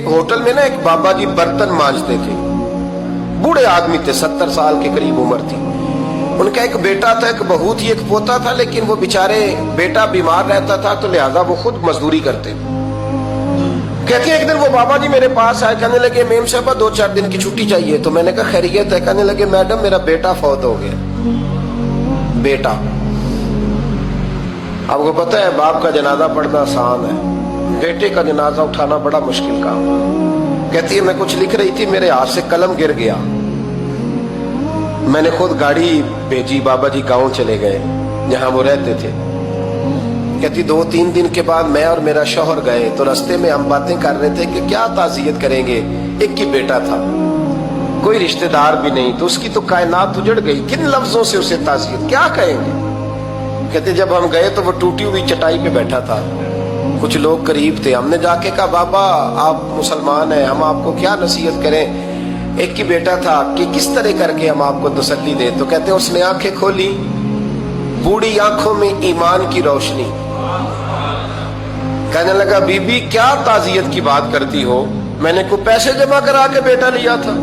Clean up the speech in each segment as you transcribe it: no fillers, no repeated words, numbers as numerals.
Hotel में ना एक बाबा जी बर्तन मांजते थे, बूढ़े आदमी थे, 70 साल के करीब उम्र थी। उनका एक बेटा था, एक बहू थी, एक पोता था, लेकिन वो बेचारे बेटा बीमार रहता था तो लिहाजा वो खुद मजदूरी करते। कहते हैं एक दिन वो बाबा जी मेरे पास आए, कहने लगे मेम साहबा 2-4 दिन की छुट्टी चाहिए। तो मैंने कहा खैरियत है? कहने लगे मैडम मेरा बेटा फौत हो गया। बेटा, आपको पता है बाप का जनाजा पढ़ना आसान है, बेटे का जनाजा उठाना बड़ा मुश्किल काम। कहती है मैं कुछ लिख रही थी, मेरे हाथ से कलम गिर गया, मैंने खुद गाड़ी भेजी, बाबा जी गांव चले गए जहां वो रहते थे। कहती 2-3 दिन के बाद मैं और मेरा शौहर गए तो रास्ते में हम बातें कर रहे थे कि क्या ताज़ियत करेंगे, एक ही बेटा था, कोई रिश्तेदार भी नहीं, तो उसकी तो कायनात उजड़ गई, किन लफ्जों से उसे ताज़ियत क्या कहेंगे। कहते जब हम गए तो वो टूटी हुई चटाई पे बैठा था, कुछ लोग करीब थे, हमने जाके कहा बाबा आप मुसलमान हैं, हम आपको क्या नसीहत करें, एक ही बेटा था, कि किस तरह करके हम आपको तसल्ली दें। तो कहते उसने आंखें खोली, बूढ़ी आंखों में ईमान की रोशनी, कहने लगा बीबी क्या ताज़ियत की बात करती हो, मैंने को पैसे जमा करा के बेटा लिया था,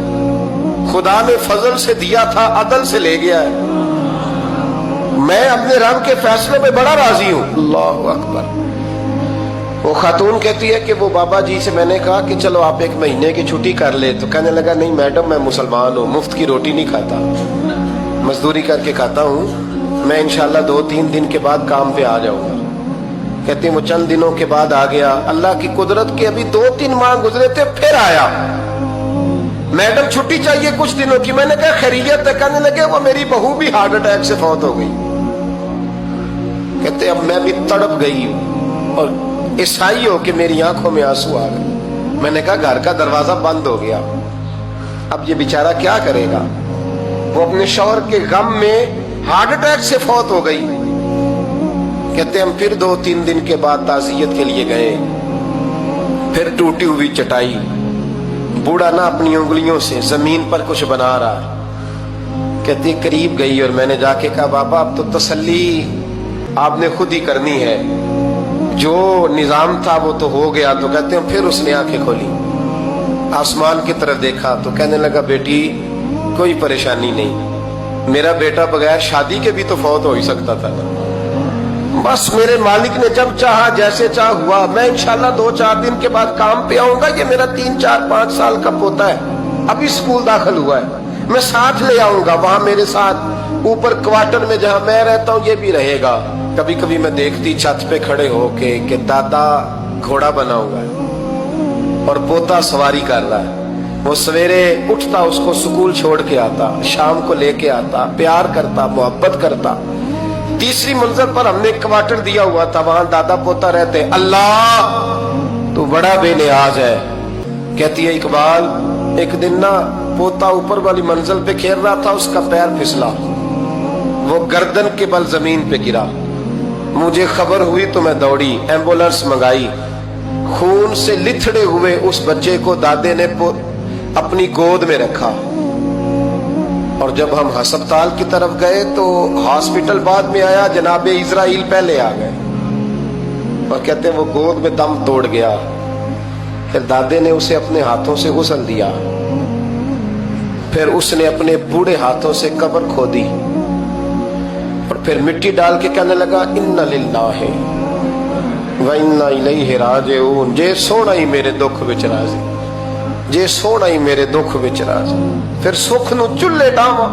खुदा ने फजल से दिया था, अदल से ले गया है, मैं अपने रब के फैसले में बड़ा राजी हूं। अल्लाहु अकबर। वो खातून कहती है कि वो बाबा जी से मैंने कहा कि चलो आप 1 महीने की छुट्टी कर ले, तो कहने लगा नहीं मैडम मैं मुसलमान हूँ, मुफ्त की रोटी नहीं खाता, मजदूरी करके खाता हूँ, मैं इंशाल्लाह 2-3 दिन के बाद काम पे आ जाऊंगा। कहती वो चंद दिनों के बाद आ गया, अल्लाह की कुदरत के अभी 2-3 माह गुजरे थे, फिर आया, मैडम छुट्टी चाहिए कुछ दिनों की। मैंने कहा खैरियत है? कहने लगे वो मेरी बहू भी हार्ट अटैक से फौत हो गई। कहते अब मैं भी तड़प गई और ईसाई हो कि मेरी आंखों में आंसू आ गए। मैंने कहा घर का दरवाजा बंद हो गया, अब ये बेचारा क्या करेगा। वो अपने शौहर के गम में हार्ट अटैक से फौत हो गई। कहते हम फिर 2-3 दिन के बाद ताज़ियत के लिए गए, फिर टूटी हुई चटाई, बूढ़ा ना अपनी उंगलियों से जमीन पर कुछ बना रहा है। कहती करीब गई और मैंने जाके कहा बाबा अब तो तसल्ली आपने खुद ही करनी है, जो निजाम था वो तो हो गया। तो कहते हैं फिर उसने आंखें खोली, आसमान की तरफ देखा तो कहने लगा बेटी कोई परेशानी नहीं, मेरा बेटा बगैर शादी के भी तो फौत हो ही सकता था ना, बस मेरे मालिक ने जब चाहा जैसे चाह हुआ, मैं इंशाल्लाह 2-4 दिन के बाद काम पे आऊंगा। ये मेरा 3-4-5 साल का पोता है, अभी स्कूल दाखिल हुआ है, मैं साथ ले आऊंगा, वहां मेरे साथ ऊपर क्वार्टर में जहां मैं रहता हूं ये भी रहेगा। कभी कभी मैं देखती छत पे खड़े होके कि दादा घोड़ा बना हुआ है और पोता सवारी कर रहा है, वो सवेरे उठता उसको स्कूल छोड़ के आता, शाम को लेके आता, प्यार करता, मोहब्बत करता। तीसरी मंजिल पर हमने क्वार्टर दिया हुआ था, वहां दादा पोता रहते। अल्लाह तू बड़ा बेनियाज है। कहती है इकबाल एक दिन ना पोता ऊपर वाली मंजिल पे खेल रहा था, उसका पैर फिसला, वो गर्दन के बल जमीन पे गिरा, मुझे खबर हुई तो मैं दौड़ी, एम्बुलेंस मंगाई, खून से लिथड़े हुए उस बच्चे को दादे ने अपनी गोद में रखा। और जब हम अस्पताल की तरफ गए तो हॉस्पिटल बाद में आया, जनाबे इजराइल पहले आ गए और कहते वो गोद में दम तोड़ गया। फिर दादे ने उसे अपने हाथों से गुस्ल दिया, फिर उसने अपने बूढ़े हाथों से कब्र खोदी और फिर मिट्टी डाल के कहने लगा इन्ना लिल्लाहि व इन्ना इलैहि राजिऊन, जे सोना ही मेरे दुख विच राजी, जे सोना ही मेरे दुख विच राजी। फिर सुख नु चुल्ले डावा।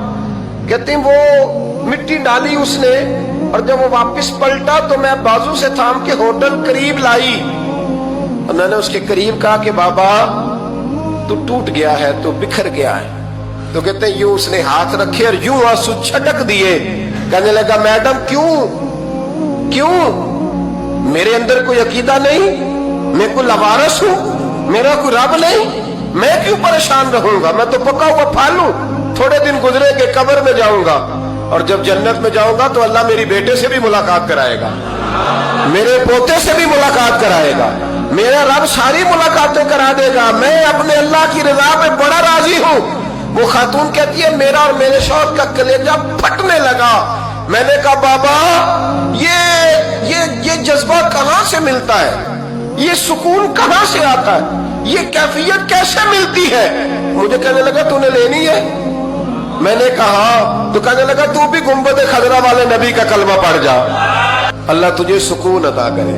कहते वो मिट्टी डाली उसने और जब वो वापस पलटा तो मैं बाजू से थाम के होटल करीब लाई और मैंने उसके करीब कहा कि बाबा तू टूट गया है, तू बिखर गया है। तो कहते हैं यूं उसने हाथ रखे और यूं आंसू छटक दिए। कहने लगा मैडम क्यों क्यों, मेरे अंदर कोई अकीदा नहीं, मैं कोई लवारस हूं, मेरा कोई रब नहीं, मैं क्यों परेशान रहूंगा, मैं तो पका हुआ फल हूं, थोड़े दिन गुजरे के कब्र में जाऊंगा और जब जन्नत में जाऊंगा तो अल्लाह मेरी बेटे से भी मुलाकात कराएगा, मेरे पोते से भी मुलाकात कराएगा, मेरा रब सारी मुलाकातें करा देगा, मैं अपने अल्लाह की रजा पे बड़ा राजी हूं। वो खातून कहती है मेरा और मेरे शौहर का कलेजा फटने लगा। मैंने कहा बाबा ये जज्बा कहां से मिलता है, ये सुकून कहां से आता है। یہ کیفیت کیسے ملتی ہے؟ مجھے کہنے لگا تو نے لینی ہے؟ میں نے کہا، تو کہنے لگا تو بھی گنبد خضرا والے نبی کا کلمہ پڑھ جا، اللہ تجھے سکون عطا کرے۔